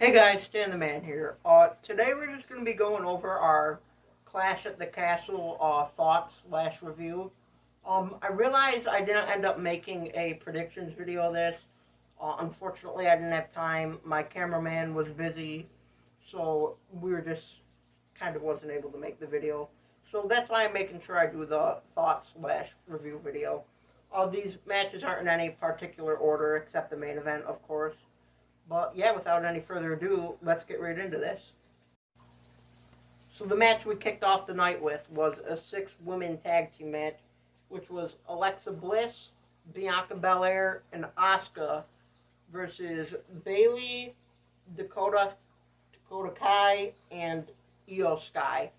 Hey guys, Stan the Man here. Today we're just going to be going over our Clash at the Castle thoughts slash review. I realized I didn't end up making a predictions video of this. Unfortunately, I didn't have time. My cameraman was busy, so we were just kind of wasn't able to make the video. So that's why I'm making sure I do the thoughts slash review video. These matches aren't in any particular order except the main event, of course. But yeah, without any further ado, let's get right into this. So the match we kicked off the night with was a 6-women tag team match, which was Alexa Bliss, Bianca Belair, and Asuka versus Bayley, Dakota Kai, and Io Sky.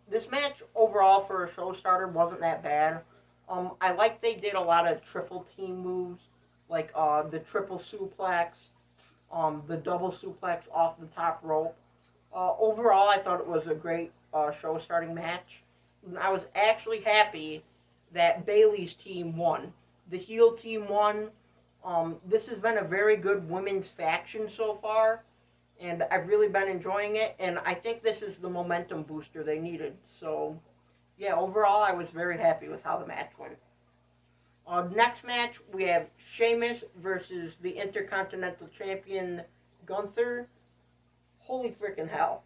This match overall for a show starter wasn't that bad. I like they did a lot of triple team moves, like the triple suplex, the double suplex off the top rope. Overall, I thought it was a great show starting match. And I was actually happy that Bayley's team won. The heel team won. This has been a very good women's faction so far, and I've really been enjoying it, and I think this is the momentum booster they needed. So, yeah, overall, I was very happy with how the match went. Next match, we have Sheamus versus the Intercontinental Champion, Gunther. Holy freaking hell.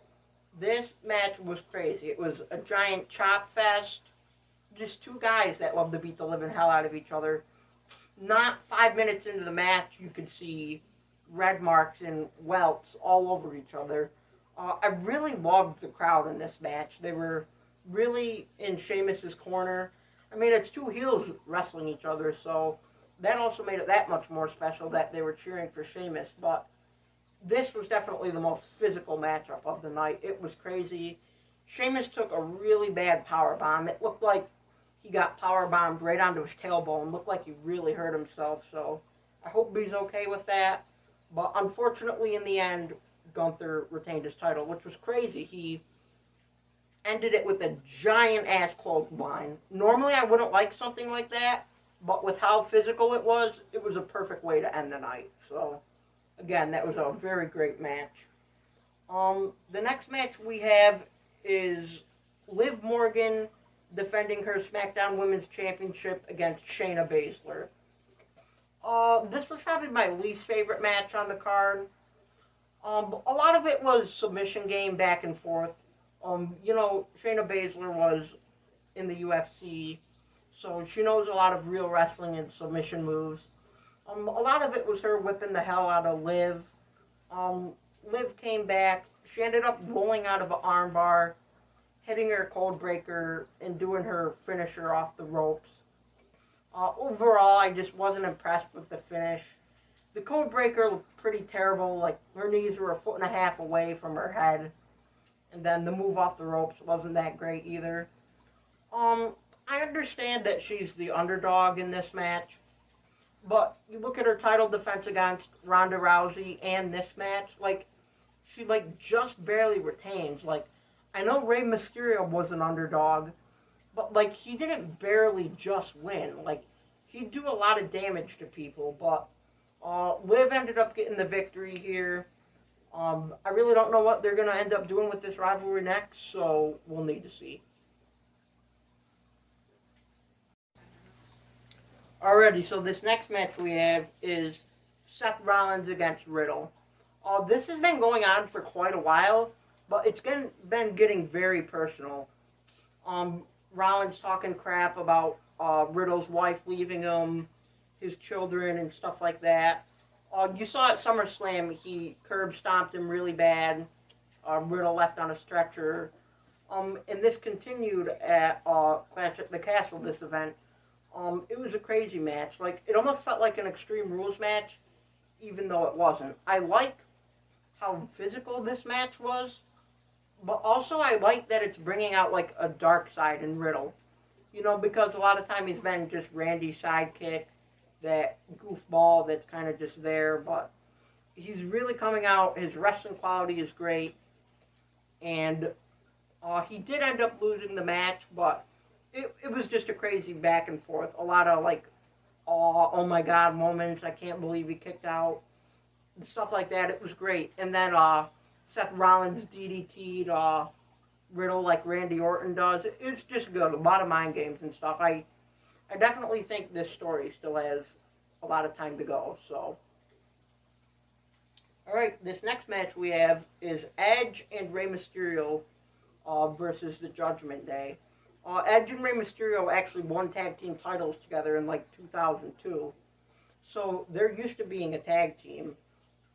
This match was crazy. It was a giant chop fest. Just two guys that love to beat the living hell out of each other. Not 5 minutes into the match, you could see red marks and welts all over each other. I really loved the crowd in this match. They were really in Sheamus's corner. I mean, it's two heels wrestling each other, so that also made it that much more special that they were cheering for Sheamus. But this was definitely the most physical matchup of the night. It was crazy. Sheamus took a really bad powerbomb. It looked like he got powerbombed right onto his tailbone. Looked like he really hurt himself, so I hope he's okay with that. But unfortunately, in the end, Gunther retained his title, which was crazy. He ended it with a giant-ass clothesline. Normally, I wouldn't like something like that, but with how physical it was a perfect way to end the night. So, again, that was a very great match. The next match we have is Liv Morgan defending her SmackDown Women's Championship against Shayna Basler. This was probably my least favorite match on the card. A lot of it was submission game back and forth. Shayna Basler was in the UFC, so she knows a lot of real wrestling and submission moves. A lot of it was her whipping the hell out of Liv. Liv came back. She ended up rolling out of an armbar, hitting her cold breaker, and doing her finisher off the ropes. Overall, I just wasn't impressed with the finish. The cold breaker looked pretty terrible. Like, her knees were 1.5 feet away from her head. And then the move off the ropes wasn't that great either. I understand that she's the underdog in this match. But you look at her title defense against Ronda Rousey and this match, she, just barely retains. I know Rey Mysterio was an underdog, but, he didn't barely just win. He'd do a lot of damage to people, but Liv ended up getting the victory here. I really don't know what they're going to end up doing with this rivalry next, so we'll need to see. Alrighty, so this next match we have is Seth Rollins against Riddle. This has been going on for quite a while, but it's been getting very personal. Rollins talking crap about Riddle's wife leaving him, his children, and stuff like that. You saw at SummerSlam, he curb stomped him really bad. Riddle left on a stretcher. And this continued at Clash at the Castle, this event. It was a crazy match. It almost felt like an Extreme Rules match, even though it wasn't. I like how physical this match was, but also I like that it's bringing out, a dark side in Riddle. Because a lot of time he's been just Randy's sidekick, that goofball that's kind of just there, but he's really coming out. His wrestling quality is great, and he did end up losing the match, but it was just a crazy back and forth. A lot of, oh my god moments. I can't believe he kicked out. and stuff like that. It was great. And then Seth Rollins DDT'd Riddle like Randy Orton does. It's just good. A lot of mind games and stuff. I definitely think this story still has a lot of time to go. So, all right, this next match we have is Edge and Rey Mysterio versus the Judgment Day. Edge and Rey Mysterio actually won tag team titles together in like 2002. So they're used to being a tag team.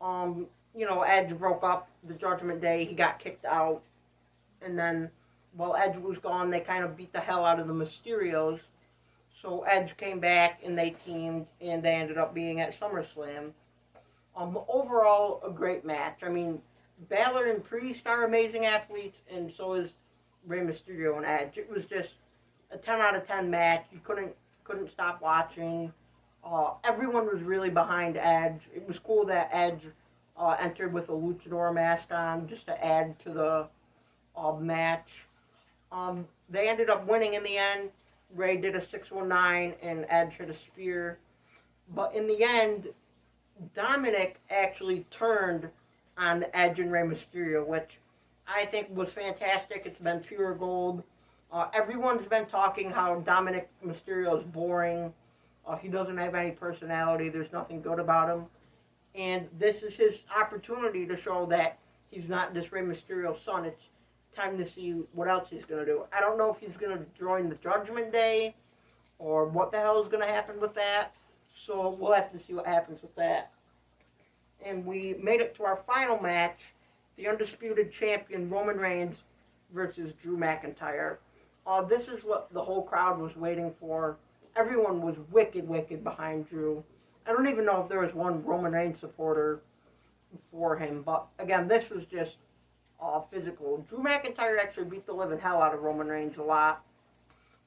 Edge broke up the Judgment Day. He got kicked out. And then while Edge was gone, they kind of beat the hell out of the Mysterios. So Edge came back and they teamed and they ended up being at SummerSlam. Overall, a great match. I mean, Balor and Priest are amazing athletes, and so is Rey Mysterio and Edge. It was just a 10 out of 10 match. You couldn't stop watching. Everyone was really behind Edge. It was cool that Edge entered with a luchador mask on just to add to the match. They ended up winning in the end. Rey did a 619 and Edge hit a spear. But in the end, Dominic actually turned on Edge and Rey Mysterio, which I think was fantastic. It's been pure gold. Everyone's been talking how Dominic Mysterio is boring. He doesn't have any personality. There's nothing good about him. And this is his opportunity to show that he's not just Rey Mysterio's son. It's time to see what else he's going to do. I don't know if he's going to join the Judgment Day or what the hell is going to happen with that. So we'll have to see what happens with that. And we made it to our final match, the undisputed champion Roman Reigns versus Drew McIntyre. This is what the whole crowd was waiting for. Everyone was wicked behind Drew. I don't even know if there was one Roman Reigns supporter for him. But again, this was just physical. Drew McIntyre actually beat the living hell out of Roman Reigns a lot.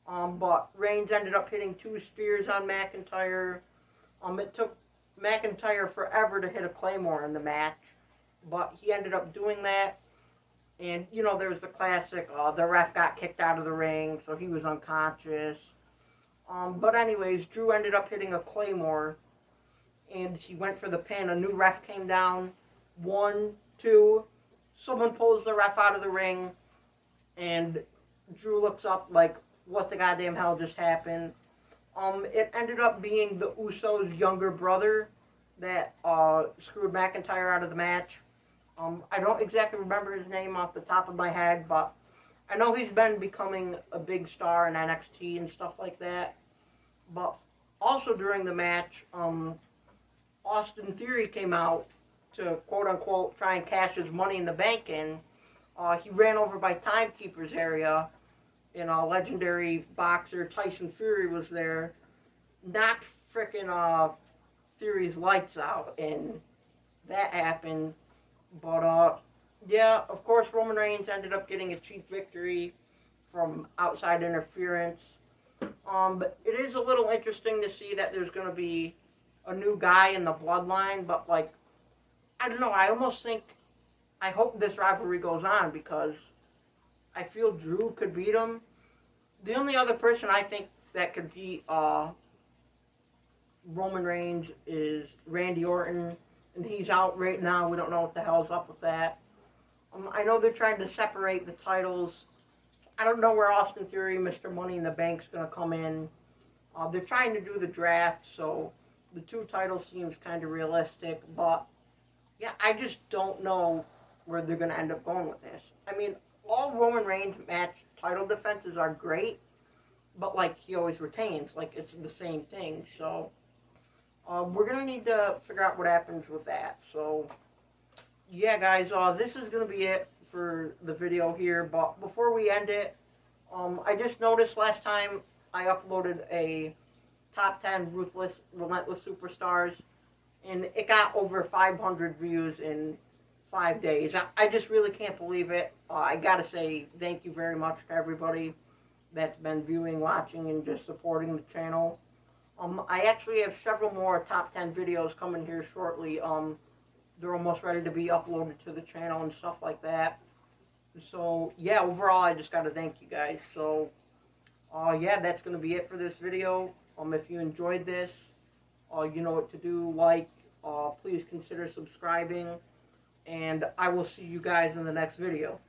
But Reigns ended up hitting 2 spears on McIntyre. It took McIntyre forever to hit a Claymore in the match, but he ended up doing that. And, there was the classic, the ref got kicked out of the ring, so he was unconscious. But anyways, Drew ended up hitting a Claymore, and he went for the pin. A new ref came down. 1, 2, someone pulls the ref out of the ring, and Drew looks up like, what the goddamn hell just happened? It ended up being the Usos' younger brother that screwed McIntyre out of the match. I don't exactly remember his name off the top of my head, but I know he's been becoming a big star in NXT and stuff like that. But also during the match, Austin Theory came out to quote-unquote try and cash his Money in the Bank in. He ran over by Timekeeper's area. Legendary boxer Tyson Fury was there, knocked frickin' Theory's lights out, and that happened. But, yeah, of course, Roman Reigns ended up getting a cheap victory from outside interference. But it is a little interesting to see that there's going to be a new guy in the bloodline, but, like, I don't know, I hope this rivalry goes on, because I feel Drew could beat him. The only other person I think that could beat Roman Reigns is Randy Orton, and he's out right now. We don't know what the hell's up with that. I know they're trying to separate the titles. I don't know where Austin Theory, Mr. Money in the Bank, is going to come in. They're trying to do the draft, so the 2 titles seems kind of realistic. But, yeah, I just don't know where they're going to end up going with this. I mean, all Roman Reigns match title defenses are great, but, like, he always retains. Like, it's the same thing. So, we're going to need to figure out what happens with that. So, yeah, guys, this is going to be it for the video here. But before we end it, I just noticed last time I uploaded a top 10 Ruthless, Relentless Superstars, and it got over 500 views in 5 days. I just really can't believe it. I gotta say thank you very much to everybody that's been viewing, watching, and just supporting the channel. I actually have several more top 10 videos coming here shortly. They're almost ready to be uploaded to the channel and stuff like that. So, yeah, overall, I just gotta thank you guys. So, yeah, that's gonna be it for this video. If you enjoyed this, you know what to do. Like, please consider subscribing, and I will see you guys in the next video.